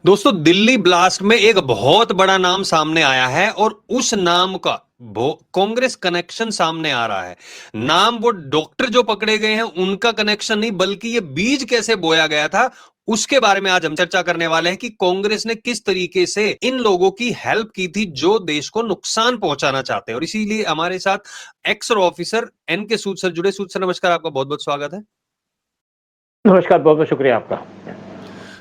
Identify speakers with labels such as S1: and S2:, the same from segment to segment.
S1: दोस्तों दिल्ली ब्लास्ट में एक बहुत बड़ा नाम सामने आया है और उस नाम का कांग्रेस कनेक्शन सामने आ रहा है। नाम वो डॉक्टर जो पकड़े गए हैं उनका कनेक्शन नहीं, बल्कि ये बीज कैसे बोया गया था उसके बारे में आज हम चर्चा करने वाले हैं कि कांग्रेस ने किस तरीके से इन लोगों की हेल्प की थी जो देश को नुकसान पहुंचाना चाहते हैं। और इसीलिए हमारे साथ एक्स ऑफिसर एन के सूद सर जुड़े। सूद सर नमस्कार, आपका बहुत बहुत स्वागत है।
S2: नमस्कार, बहुत बहुत शुक्रिया आपका।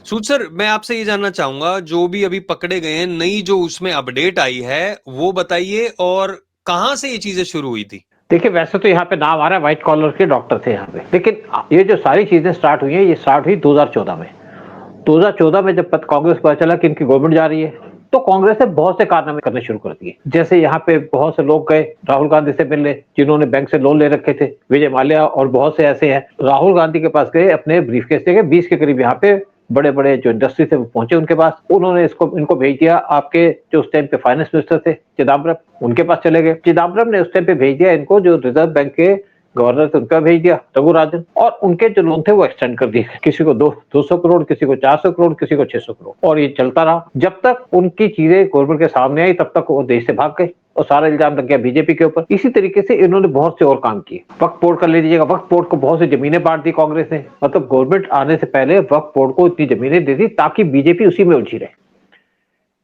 S1: सूद सर, मैं आपसे ये जानना चाहूंगा, जो भी अभी पकड़े गए हैं, नई जो उसमें अपडेट आई है वो बताइए, और कहां से ये चीजें शुरू हुई थी।
S2: देखिए, वैसे तो यहाँ पे नाम आ रहा है व्हाइट कॉलर के डॉक्टर थे यहाँ पे, लेकिन ये जो सारी चीजें स्टार्ट हुई हैं ये स्टार्ट हुई 2014 में। 2014 में जब कांग्रेस को पता चला कि इनकी गवर्नमेंट जा रही है, तो कांग्रेस ने बहुत से कारनामे करने शुरू कर दिए। जैसे यहाँ पे बहुत से लोग गए राहुल गांधी से मिलने, जिन्होंने बैंक से लोन ले रखे थे, विजय माल्या और बहुत से ऐसे हैं। राहुल गांधी के पास गए, अपने ब्रीफकेस लेके 20 के करीब यहाँ पे बड़े बड़े जो इंडस्ट्री थे वो पहुंचे उनके पास। उन्होंने इनको भेज दिया, आपके जो उस टाइम पे फाइनेंस मिनिस्टर थे चिदम्बरम, उनके पास चले गए। चिदम्बरम ने उस टाइम पे भेज दिया इनको, जो रिजर्व बैंक के गवर्नर थे उनका भेज दिया रघुराजन, और उनके जो लोन थे वो एक्सटेंड कर दिए, किसी को 200 करोड़, किसी को 400 करोड़, किसी को 600 करोड़, और ये चलता रहा। जब तक उनकी चीजें गवर्नमेंट के सामने आई तब तक वो देश से भाग गए और सारा इल्जाम लग गया बीजेपी के ऊपर। इसी तरीके से इन्होंने बहुत से और काम किए। वक्फ बोर्ड का ले लीजिएगा, वक्फ बोर्ड को बहुत सी जमीनें बांट दी कांग्रेस ने, मतलब गवर्नमेंट आने से पहले वक्फ बोर्ड को इतनी जमीनें दे दी ताकि बीजेपी उसी में उलझी रहे।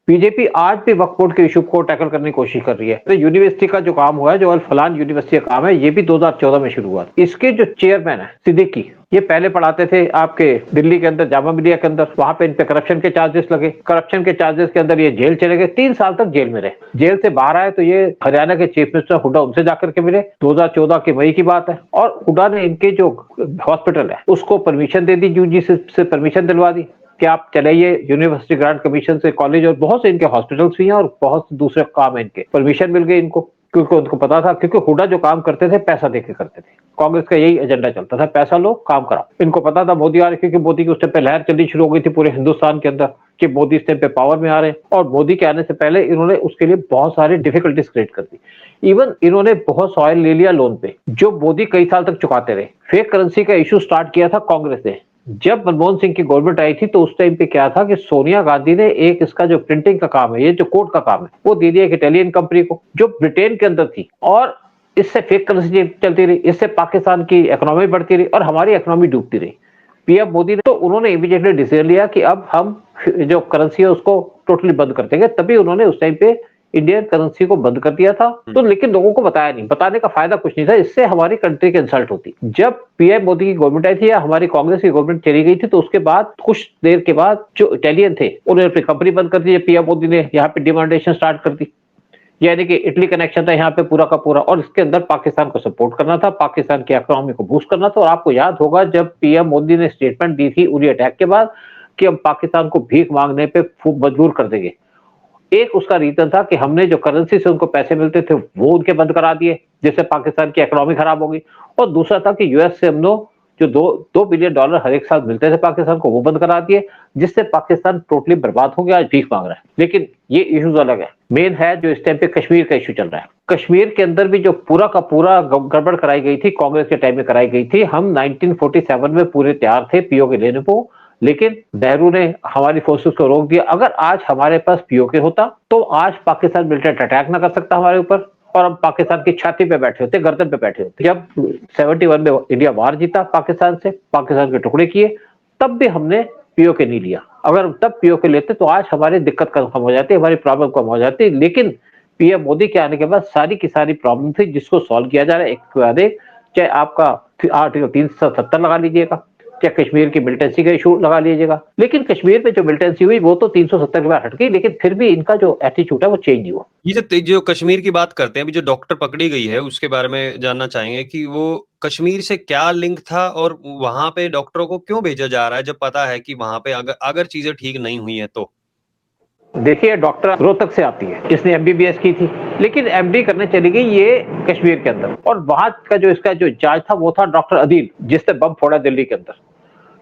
S2: बीजेपी आज भी वक्फ बोर्ड के इशू को टैकल करने की कोशिश कर रही है। तो यूनिवर्सिटी का जो काम हुआ है, जो अल फलान यूनिवर्सिटी का काम है, ये भी 2014 में शुरू हुआ। इसके जो चेयरमैन है सिद्दीकी, ये पहले पढ़ाते थे आपके दिल्ली के अंदर जामा मिलिया के अंदर। वहां पे इन पे करप्शन के चार्जेस लगे, करप्शन के चार्जेस के अंदर ये जेल चले गए, 3 साल तक जेल में रहे। जेल से बाहर आए तो ये हरियाणा के चीफ मिनिस्टर हुड्डा, उनसे जाकर के मिले। 2014 की मई की बात है, और हुड्डा ने इनके जो हॉस्पिटल है उसको परमिशन दे दी, यूजीसी से परमिशन दिलवा दी कि आप चलाइए। यूनिवर्सिटी ग्रांट कमीशन से कॉलेज और बहुत से इनके हॉस्पिटल्स भी हैं और बहुत से दूसरे काम है इनके, परमिशन मिल गई इनको, क्योंकि उनको पता था, क्योंकि हुड्डा जो काम करते थे पैसा देके करते थे। कांग्रेस का यही एजेंडा चलता था, पैसा लो काम कराओ। इनको पता था मोदी आ रहे, क्योंकि मोदी की उस टाइम पे लहर चलनी शुरू हो गई थी पूरे हिंदुस्तान के अंदर कि मोदी इस टाइम पे पावर में आ रहे हैं। और मोदी के आने से पहले इन्होंने उसके लिए बहुत सारी डिफिकल्टीज क्रिएट कर दी। इवन इन्होंने बहुत सॉइल ले लिया लोन पे, जो मोदी कई साल तक चुकाते रहे। फेक करेंसी का इशू स्टार्ट किया था कांग्रेस ने। जब मनमोहन सिंह की गवर्नमेंट आई थी तो उस टाइम पे क्या था कि सोनिया गांधी ने एक इसका जो प्रिंटिंग का काम है, ये जो कोड का काम है, वो दे दिया एक इटालियन कंपनी को जो ब्रिटेन के अंदर थी, और इससे फेक करेंसी चलती रही, इससे पाकिस्तान की इकोनॉमी बढ़ती रही और हमारी इकोनॉमी डूबती रही। पीएम मोदी ने तो उन्होंने इमीडिएटली डिसीजन लिया कि अब हम जो करेंसी है उसको टोटली बंद कर देंगे। तभी उन्होंने उस टाइम पे इंडियन करेंसी को बंद कर दिया था। तो लेकिन लोगों को बताया नहीं, बताने का फायदा कुछ नहीं था, इससे हमारी कंट्री की इंसल्ट होती। जब पीएम मोदी की गवर्नमेंट आई थी या हमारी कांग्रेस की गवर्नमेंट चली गई थी, तो उसके बाद कुछ देर के बाद जो इटालियन थे उन्होंने अपनी कंपनी बंद कर दी। पीएम मोदी ने यहाँ पे डिमांडेशन स्टार्ट कर दी, यानी कि इटली कनेक्शन था यहाँ पे पूरा का पूरा, और इसके अंदर पाकिस्तान को सपोर्ट करना था, पाकिस्तान की इकोनॉमी को बूस्ट करना था। और आपको याद होगा जब पीएम मोदी ने स्टेटमेंट दी थी उरी अटैक के बाद कि हम पाकिस्तान को भीख मांगने पे मजबूर कर देंगे, एक उसका रीजन था कि हमने जो करेंसी से उनको पैसे मिलते थे वो उनके बंद करा दिए, जिससे पाकिस्तान की इकोनॉमी खराब हो गई। और दूसरा था कि यूएस से हमने जो दो बिलियन डॉलर हर एक साल मिलते थे पाकिस्तान को, वो बंद करा दिए, जिससे पाकिस्तान टोटली बर्बाद हो गया, आज भीख मांग रहा है। लेकिन ये इश्यूज अलग है। मेन है जो इस टाइम पे कश्मीर का इशू चल रहा है। कश्मीर के अंदर भी जो पूरा का पूरा गड़बड़ कराई गई थी, कांग्रेस के टाइम में कराई गई थी। हम 1947 में पूरे तैयार थे पीओके लेने को, लेकिन नेहरू ने हमारी फोर्सेस को रोक दिया। अगर आज हमारे पास पीओके होता तो आज पाकिस्तान मिलिटेंट अटैक ना कर सकता हमारे ऊपर, और हम पाकिस्तान की छाती पे बैठे होते, गर्दन पे बैठे होते। जब 71 में इंडिया वार जीता पाकिस्तान से, पाकिस्तान के टुकड़े किए, तब भी हमने पीओके नहीं लिया। अगर तब पीओके लेते तो आज हमारी दिक्कत खत्म हो जाती, हमारी प्रॉब्लम कम हो जाती। लेकिन पीएम मोदी के आने के बाद सारी की सारी प्रॉब्लम थी जिसको सॉल्व किया जा रहा है एक के बाद एक। चाहे आपका आर्टिकल 370 लगा लीजिएगा, चाहे कश्मीर की मिलिटेंसी का इशू लगा लीजिएगा। लेकिन कश्मीर में जो मिलिटेंसी हुई वो तो 370 के बाद हट गई, लेकिन फिर भी इनका जो एटीट्यूड है वो चेंज नहीं हुआ।
S1: ये जो कश्मीर की बात करते हैं, अभी जो डॉक्टर पकड़ी गई है उसके बारे में जानना चाहेंगे कि वो कश्मीर से क्या लिंक था और वहां पे डॉक्टरों को क्यों भेजा जा रहा है, जब पता है कि वहां पे अगर अगर चीजें ठीक नहीं हुई है तो।
S2: देखिए, डॉक्टर रोहतक से आती है, इसने एमबीबीएस की थी, लेकिन एमडी करने चली गई ये कश्मीर के अंदर। और वहां का जो इसका जो इंचार्ज था वो था डॉक्टर अदील, जिसने बम फोड़ा दिल्ली के अंदर,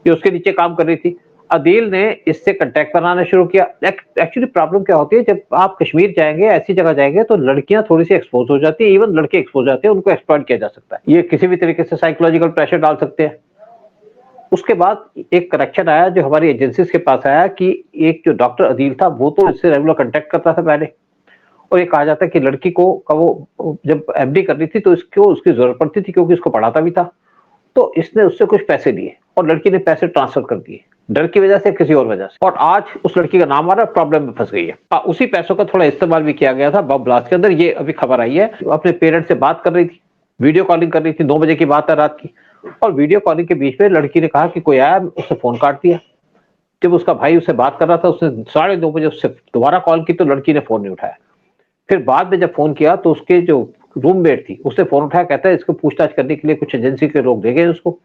S2: ये उसके नीचे काम कर रही थी। अदील ने इससे कांटेक्ट बनाना शुरू किया। एक्चुअली प्रॉब्लम क्या होती है, जब आप कश्मीर जाएंगे, ऐसी जगह जाएंगे, तो लड़कियां थोड़ी सी एक्सपोज हो जाती है, इवन लड़के एक्सपोज हो जाते हैं, उनको एक्सप्लॉइट किया जा सकता है। ये किसी भी तरीके से साइकोलॉजिकल प्रेशर डाल सकते हैं, उसके बाद एक कनेक्शन आया जो हमारी एजेंसीज के पास आया कि एक जो डॉक्टर अदील था वो तो इससे रेगुलर कांटेक्ट करता था पहले, और ये कहा जाता है कि लड़की को का वो जब एमडी कर रही थी तो इसको उसकी जरूरत पड़ती थी क्योंकि इसको पढ़ाता भी था, तो इसने उससे कुछ पैसे लिए और लड़की ने पैसे ट्रांसफर कर दिए, डर की वजह से किसी और वजह से, और आज उस लड़की का नाम आ रहा है, प्रॉब्लम में फंस गई है। उसी पैसों का थोड़ा इस्तेमाल भी किया गया था बम ब्लास्ट के अंदर, ये अभी खबर आई है। अपने पेरेंट्स से बात कर रही थी, वीडियो कॉलिंग कर रही थी, 9 बजे की बात है रात की, और वीडियो कॉलिंग के बीच में लड़की ने कहा कि कोई आया, उससे फोन काट दिया। जब उसका भाई उससे बात कर रहा था, उसने 9:30 बजे उससे दोबारा कॉल की तो लड़की ने फोन नहीं उठाया। फिर बाद में जब फोन किया तो उसके जो रूममेट थी उसने फोन उठाया, कहता है इसको पूछताछ करने के लिए कुछ एजेंसी के लोग ले गए उसको,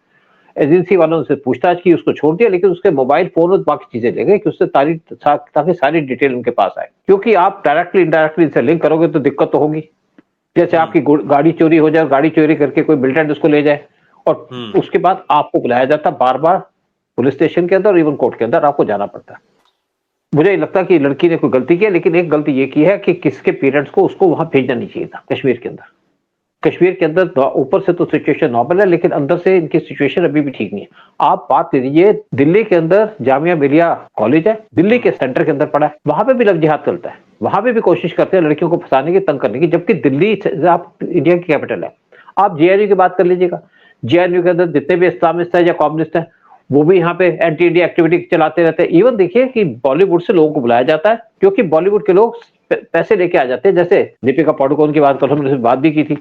S2: एजेंसी वालों से पूछताछ की, उसको छोड़ दिया, लेकिन उसके मोबाइल फोन और बाकी चीजें ले गए कि उससे ताकि सारी डिटेल उनके पास आए, क्योंकि आप डायरेक्टली इनडायरेक्टली इनसे लिंक करोगे तो दिक्कत तो होगी। जैसे आपकी गाड़ी चोरी हो जाए, गाड़ी चोरी करके कोई मिलिटेंट उसको ले जाए, और उसके बाद आपको बुलाया जाता बार बार पुलिस स्टेशन के अंदर, इवन कोर्ट के अंदर आपको जाना पड़ता है। मुझे लगता है कि लड़की ने कोई गलती की है, लेकिन एक गलती ये की है कि किसके पेरेंट्स को उसको वहां भेजना नहीं चाहिए था। कश्मीर के अंदर ऊपर से तो सिचुएशन नॉर्मल है, लेकिन अंदर से इनकी सिचुएशन अभी भी ठीक नहीं है। आप बात लीजिए, दिल्ली के अंदर जामिया मिलिया कॉलेज है, दिल्ली के सेंटर के अंदर पड़ा है, वहां पे भी लव जिहाद चलता है, वहां पे भी कोशिश करते हैं लड़कियों को फंसाने की, तंग करने की, जबकि दिल्ली आप इंडिया की कैपिटल है। आप जेएनयू की बात कर लीजिएगा, जेएनयू के अंदर जितने भी इस्लामिस्ट है या कम्युनिस्ट है वो भी यहाँ पे एंटी इंडिया एक्टिविटी चलाते रहते हैं। इवन देखिए कि बॉलीवुड से लोगों को बुलाया जाता है, क्योंकि बॉलीवुड के लोग पैसे लेके आ जाते हैं। जैसे दीपिका पादुकोण की बात करो, हमने बात भी की थी,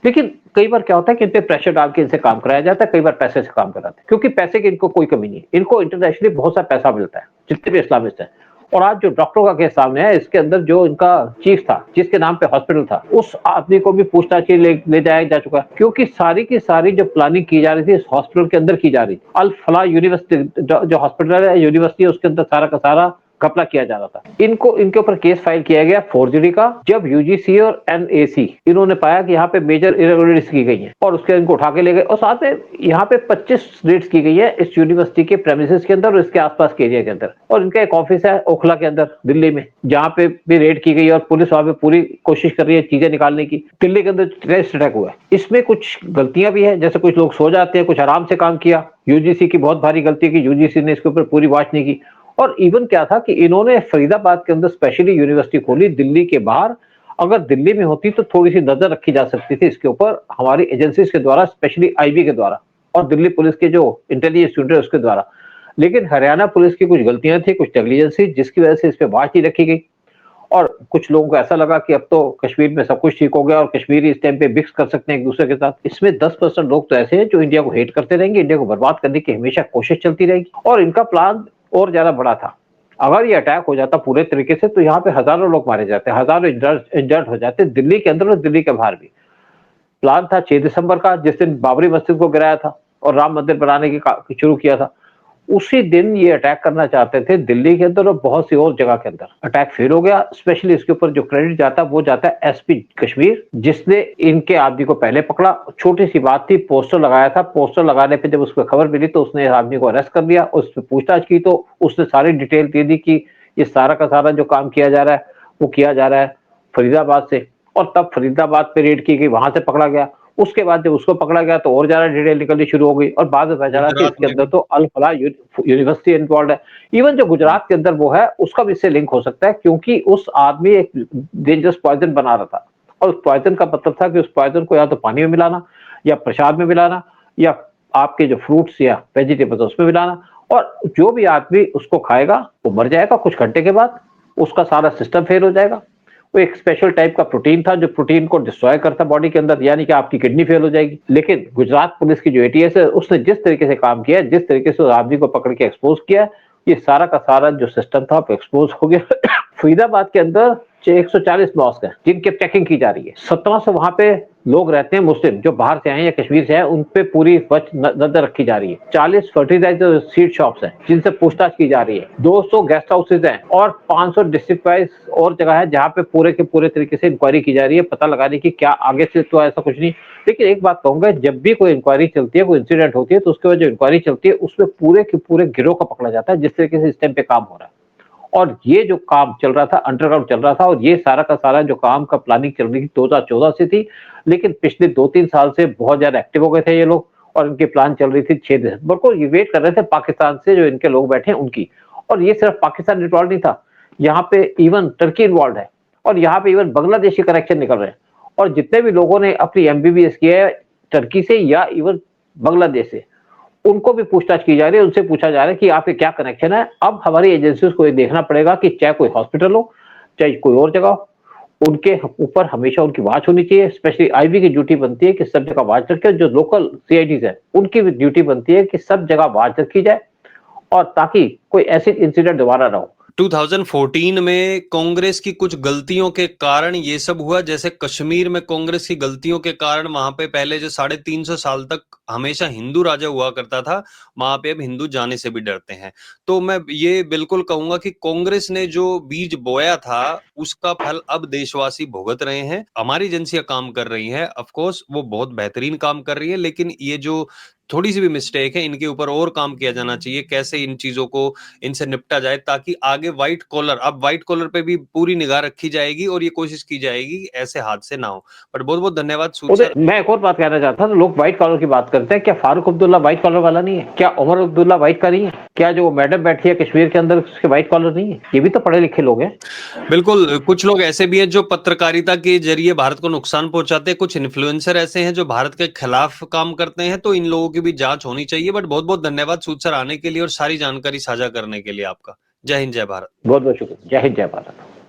S2: लेकिन कई बार क्या होता है कि इन पे प्रेशर डाल के इनसे काम कराया जाता है, कई बार पैसे से काम कराते हैं, क्योंकि पैसे की इनको कोई कमी नहीं है, इनको इंटरनेशनली बहुत सा पैसा मिलता है जितने भी इस्लामिस्ट है। और आज जो डॉक्टरों का केस सामने है, इसके अंदर जो इनका चीफ था, जिसके नाम पे हॉस्पिटल था, उस आदमी को भी पूछताछ के लिए ले जाया जा चुका है, क्योंकि सारी की सारी जो प्लानिंग की जा रही थी इस हॉस्पिटल के अंदर की जा रही थी। अल फलाह यूनिवर्सिटी जो हॉस्पिटल है, यूनिवर्सिटी, उसके अंदर सारा का सारा घपला किया जा रहा था। इनके ऊपर केस फाइल किया गया फोर्जरी का, जब यूजीसी और एनएसी इन्होंने पाया कि यहाँ पे मेजर इरेगुलरिटीज की गई हैं, और उसके इनको उठा के ले गए, और साथ में यहाँ पे 25 रेड्स की गई है इस यूनिवर्सिटी के प्रेमिसेस के अंदर और इसके आसपास के एरिया के अंदर। और इनका एक ऑफिस है ओखला के अंदर दिल्ली में, जहाँ पे भी रेड की गई और पुलिस वहां पे पूरी कोशिश कर रही है चीजें निकालने की। दिल्ली के अंदर टेररिस्ट अटैक हुआ है, इसमें कुछ गलतियां भी है, जैसे कुछ लोग सो जाते हैं, कुछ आराम से काम किया। यूजीसी की बहुत भारी गलती है कि यूजीसी ने इसके ऊपर पूरी वॉच नहीं की। और इवन क्या था कि इन्होंने फरीदाबाद के अंदर स्पेशली यूनिवर्सिटी खोली, दिल्ली के बाहर। अगर दिल्ली में होती तो थोड़ी सी नजर रखी जा सकती थी इसके ऊपर हमारी एजेंसीज के द्वारा, स्पेशली आईबी के द्वारा और दिल्ली पुलिस के जो इंटेलिजेंस यूनिट है उसके द्वारा। लेकिन हरियाणा पुलिस की कुछ गलतियां थी, कुछ नेग्लिजेंसी, जिसकी वजह से इस पे वॉच नहीं रखी गई। और कुछ लोगों को ऐसा लगा कि अब तो कश्मीर में सब कुछ ठीक हो गया और कश्मीरी इस टाइम पे मिक्स कर सकते हैं एक दूसरे के साथ। इसमें 10% लोग तो ऐसे हैं जो इंडिया को हेट करते रहेंगे, इंडिया को बर्बाद करने की हमेशा कोशिश चलती रहेगी, और इनका प्लान और ज्यादा बड़ा था। अगर ये अटैक हो जाता पूरे तरीके से तो यहाँ पे हजारों लोग मारे जाते, हजारों इंजर्ड हो जाते, दिल्ली के अंदर और दिल्ली के बाहर भी। प्लान था 6 दिसंबर का, जिस दिन बाबरी मस्जिद को गिराया था और राम मंदिर बनाने की शुरू किया था, उसी दिन ये अटैक करना चाहते थे दिल्ली के अंदर और बहुत सी और जगह के अंदर। अटैक फेल हो गया। स्पेशली इसके ऊपर जो क्रेडिट जाता है वो जाता है एसपी कश्मीर, जिसने इनके आदमी को पहले पकड़ा। छोटी सी बात थी, पोस्टर लगाया था, पोस्टर लगाने पे जब उसको खबर मिली तो उसने आदमी को अरेस्ट कर लिया, उस पर पूछताछ की तो उसने सारी डिटेल दे दी कि ये सारा का सारा जो काम किया जा रहा है वो किया जा रहा है फरीदाबाद से, और तब फरीदाबाद पे रेड की गई, वहां से पकड़ा गया। उसके बाद जब उसको पकड़ा गया तो और ज्यादा डिटेल निकलनी शुरू हो गई, और बाद में पता चला कि इसके अंदर तो अल फलाह यूनिवर्सिटी इन्वॉल्व है। इवन जो गुजरात के अंदर वो है उसका भी इससे लिंक हो सकता है, क्योंकि उस आदमी एक डेंजरस पॉइजन बना रहा था, और उस पॉइजन का मतलब था कि उस पॉइजन को या तो पानी में मिलाना, या प्रसाद में मिलाना, या आपके जो फ्रूट्स या वेजिटेबल्स उसमें मिलाना, और जो भी आदमी उसको खाएगा वो मर जाएगा कुछ घंटे के बाद, उसका सारा सिस्टम फेल हो जाएगा। वो एक स्पेशल टाइप का प्रोटीन था जो प्रोटीन को डिस्ट्रॉय करता बॉडी के अंदर, यानी कि आपकी किडनी फेल हो जाएगी। लेकिन गुजरात पुलिस की जो एटीएस है उसने जिस तरीके से काम किया, जिस तरीके से उस आदमी को पकड़ के एक्सपोज किया, ये सारा का सारा जो सिस्टम था वो एक्सपोज हो गया। फरीदाबाद के अंदर 140 मॉस्क हैं जिनकी चेकिंग की जा रही है। 1700 वहां पे लोग रहते हैं मुस्लिम जो बाहर से आए या कश्मीर से आए, उन पे पूरी नजर रखी जा रही है। 40 फर्टिलाइजर सीड शॉप्स हैं जिनसे पूछताछ की जा रही है। 200 गेस्ट हाउसेज हैं और 500 डिस्ट्रिक्ट वाइज और जगह है जहाँ पे पूरे के पूरे तरीके से इंक्वायरी की जा रही है, पता लगाने की क्या आगे से। तो ऐसा कुछ नहीं, लेकिन एक बात कहूंगा, जब भी कोई इंक्वायरी चलती है, कोई इंसिडेंट होती है, तो उसके बाद जो इंक्वायरी चलती है उसमें पूरे के पूरे गिरोह का पकड़ा जाता है, जिस तरीके से इस टाइम पे काम हो रहा है। और ये जो काम चल रहा था अंडरग्राउंड चल रहा था, और ये सारा का सारा जो काम का प्लानिंग चल रही थी 2014 से थी, लेकिन पिछले 2-3 साल से बहुत ज्यादा एक्टिव हो गए थे ये लोग, और इनके प्लान चल रही थी 6 दिसंबर को, ये वेट कर रहे थे पाकिस्तान से जो इनके लोग बैठे हैं उनकी। और ये सिर्फ पाकिस्तान इन्वॉल्व नहीं था, यहाँ पे इवन टर्की इन्वॉल्व है और यहाँ पे इवन बांग्लादेश के कनेक्शन निकल रहे हैं। और जितने भी लोगों ने अपनी एमबीबीएस किया है टर्की से या इवन बांग्लादेश से, उनको भी पूछताछ की जा रही है, उनसे पूछा जा रहा है कि आपके क्या कनेक्शन है। अब हमारी एजेंसी को ये देखना पड़ेगा कि चाहे कोई हॉस्पिटल हो, चाहे कोई और जगह हो, उनके ऊपर हमेशा उनकी वॉच होनी चाहिए। स्पेशली आईबी की ड्यूटी बनती है कि सब जगह वॉच रखे। जो लोकल सीआईडीज है उनकी भी ड्यूटी बनती है कि सब जगह वॉच रखी जाए और ताकि कोई ऐसी इंसिडेंट दोबारा ना हो।
S1: 2014 में कांग्रेस की कुछ गलतियों के कारण ये सब हुआ, जैसे कश्मीर में कांग्रेस की गलतियों के कारण वहां पे पहले जो 350 साल तक हमेशा हिंदू राजा हुआ करता था, वहां पे अब हिंदू जाने से भी डरते हैं। तो मैं ये बिल्कुल कहूंगा कि कांग्रेस ने जो बीज बोया था उसका फल अब देशवासी भुगत रहे हैं। हमारी एजेंसियां काम कर रही हैं, ऑफ कोर्स वो बहुत बेहतरीन काम कर रही है, लेकिन ये जो थोड़ी सी भी मिस्टेक है इनके ऊपर और काम किया जाना चाहिए, कैसे इन चीजों को इनसे निपटा जाए ताकि आगे व्हाइट कॉलर, अब व्हाइट कॉलर पे भी पूरी निगाह रखी जाएगी और ये कोशिश की जाएगी कि ऐसे हादसे ना हो। बट बहुत बहुत धन्यवाद सूद सर।
S2: मैं एक और बात कहना चाहता था, लोग व्हाइट कॉलर की बात करते हैं, क्या फारूक अब्दुल्ला व्हाइट कॉलर वाला नहीं है? क्या उमर अब्दुल्ला व्हाइट का नहीं है? क्या जो मैडम बैठी है कश्मीर के अंदर उसके व्हाइट कॉलर नहीं है? ये भी तो पढ़े लिखे लोग हैं।
S1: बिल्कुल, कुछ लोग ऐसे भी हैं जो पत्रकारिता के जरिए भारत को नुकसान पहुंचाते हैं, कुछ इन्फ्लुएंसर ऐसे हैं जो भारत के खिलाफ काम करते हैं, तो इन लोगों की भी जांच होनी चाहिए। बट बहुत बहुत धन्यवाद सूद सर आने के लिए और सारी जानकारी साझा करने के लिए आपका। जय हिंद, जय भारत।
S2: बहुत बहुत शुक्रिया। जय हिंद, जय भारत।